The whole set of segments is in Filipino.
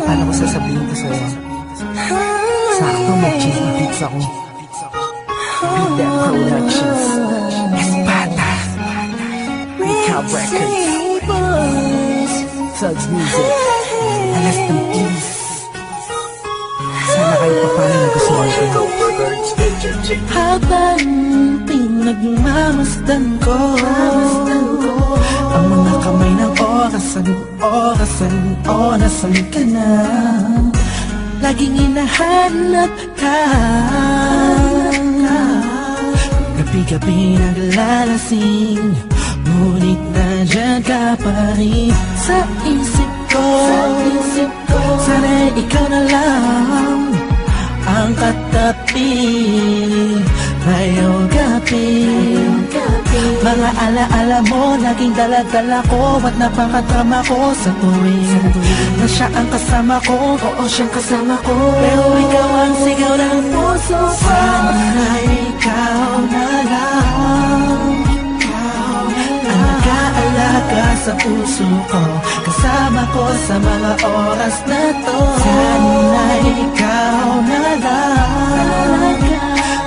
Paano ko sasabihin ko sa'yo? Sakto mag-cheese beats ako. Beat That Productions, Espada, Recap Records, Thugs Music, Alas ng Peace. Sana kayo paano nagustuhan ko. Habang pinagmamasdan ko ang mga kamay ng orasan, nasan ka na? Laging hinahanap ka, gabi-gabi naglalasing, ngunit nandiyan ka pa rin sa isip ko. Sana'y ikaw na lang ang katabi ngayong gabi. Mga alaala mo laging dala-dala ko, at napakatama ko sa tuwing na siya ang kasama ko. Oo, siyang kasama ko, pero ikaw ang sigaw ng puso ko. Sana ikaw na lang ang nag-aalaga sa puso ko, kasama ko sa mga oras na to. Sana ikaw na lang,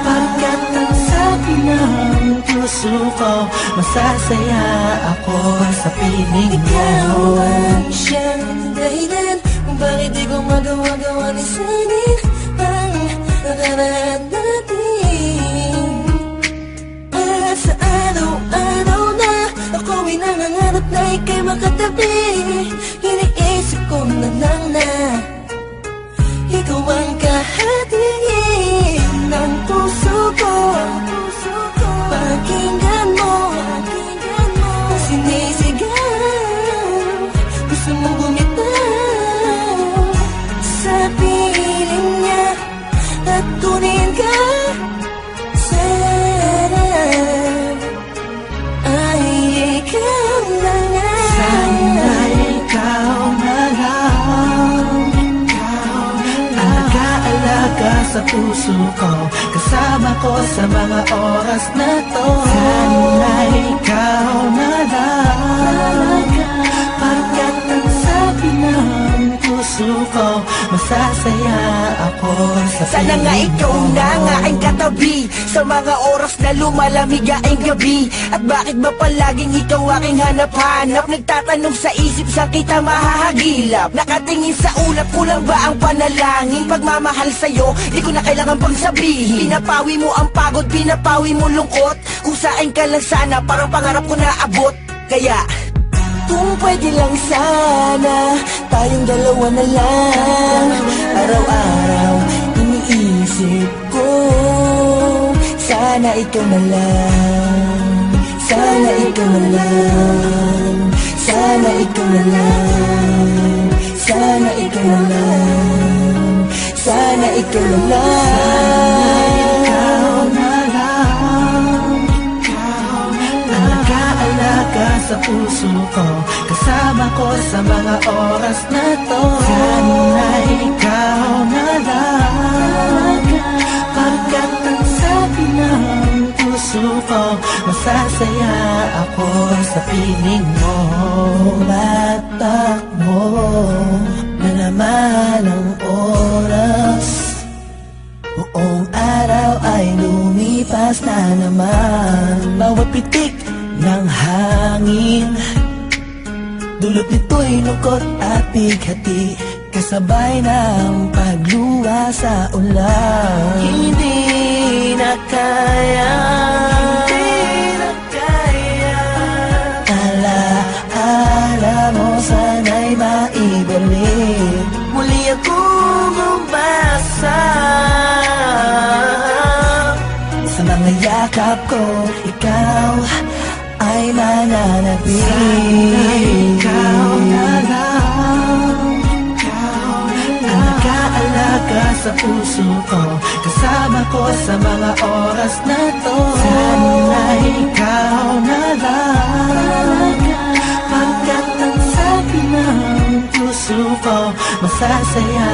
pagkat ang sabi ng puso ko, masasaya ako sa piling mo. Ikaw ang siyang dahilan kung bakit di ko magawa-gawa ni sanin ang nakaraan natin. At sa araw-araw na ako'y nangangarap na ika'y makatabi, iniisip ko na lang na ikaw ang kahatiin ng puso ko. Pakinggan mo ang sinisigaw, gusto mong bumitaw sa piling niya at kunin ka. Sana ay ikaw na nga. Sana ikaw na lang ang nag-aalaga sa puso ko, kasama ko sa mga oras na to. Sana ikaw na lang, pagkat ang sabi ng puso ko, masasaya ako sa Sana nga ikaw na nga ang katabi sa mga oras na lumalamig ang gabi. At bakit ba palaging ikaw aking hanap-hanap? Nagtatanong sa isip, saan kita mahahagilap? Nakatingin sa ulap, kulang ba ang panalangin? Pagmamahal sa'yo, di ko na kailangan pang sabihin. Pinapawi mo ang pagod, pinapawi mo lungkot. Kung saan ka lang sana, parang pangarap ko na abot. Kaya kung pwede lang sana, tayong dalawa na lang. Araw-araw, iniisip ko, sana ikaw na lang. Sana ikaw na lang. Sana ikaw na lang. Sana ikaw na lang. Sana ikaw na lang. Ikaw na lang ang nag-aalaga sa puso ko, kasama ko sa mga oras na to. Sana ikaw na lang, pagkat ang sabi ng puso ko, masasaya ako sa piling mo. Matakbo na naman ang oras, buong araw ay lumipas na naman. Bawat pitik ng hangin, dulot nito'y lungkot at bighati, kasabay ng pagluwa sa ulan. Hindi na kaya, alaala mo sana'y maibalik. Muli akong umasa sa mga yakap ko, ikaw ay mananatili. Sana ikaw na lang ang nag-aalaga sa puso ko, kasama ko sa mga oras na to. Sana ikaw na lang, pagkat ang sabi ng puso ko, masasaya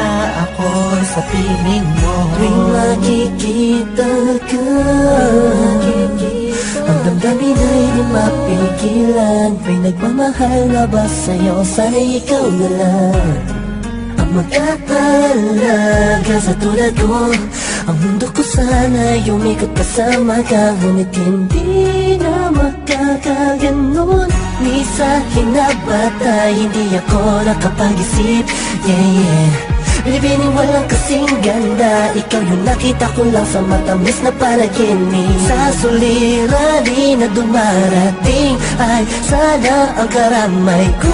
ako sa piling mo. Tuwing makikita ka, ang damdamin ay di mapigilan. May nagmamahal na ba sa'yo? Sana'y ikaw na lang mag-aalaga sa tulad ko. Ang mundo ko sana umikot kasama ka, ngunit hindi na magkakaganon. Ni sa hinabata, hindi ako nakapag-isip. Yeah. Binibining walang kasing ganda, ikaw yung nakita ko lang sa matamis na panaginip. Sa suliranin na dumarating ay sana ang karamay ko.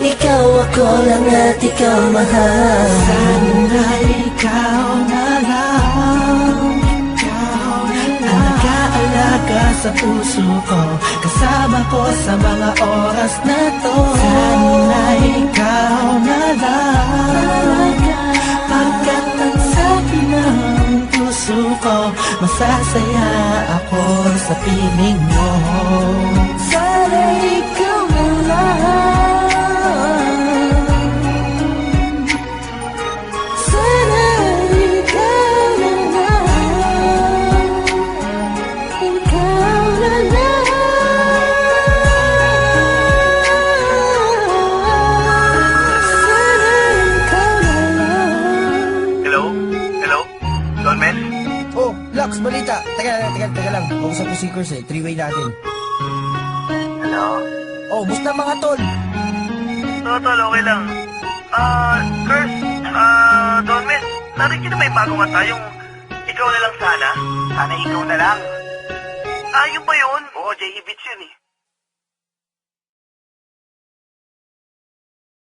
Ikaw ako lang at ikaw mahal. Sana ikaw na lang ang nag-aalaga sa puso ko, kasama ko sa mga oras na to. Sana ikaw na lang, pagkat ang sabi ng puso ko, masasaya ako sa piling mo. Sana ikaw na lang, sana ikaw na lang, ikaw na lang, sana ikaw na lang. Hello? Hello? Don Mel? Oh, Lux, balita. Teka lang. Kausap ko si Kurs eh. Three-way natin. Hello? Oh, musta mga tol? Tol, okay lang. Kurt, Don Mel, narinig niyo na ba yung bagong kanta yung Ikaw na lang sana? Sana ikaw na lang. Yung ba yun? Oo, J.E. Beats yun eh.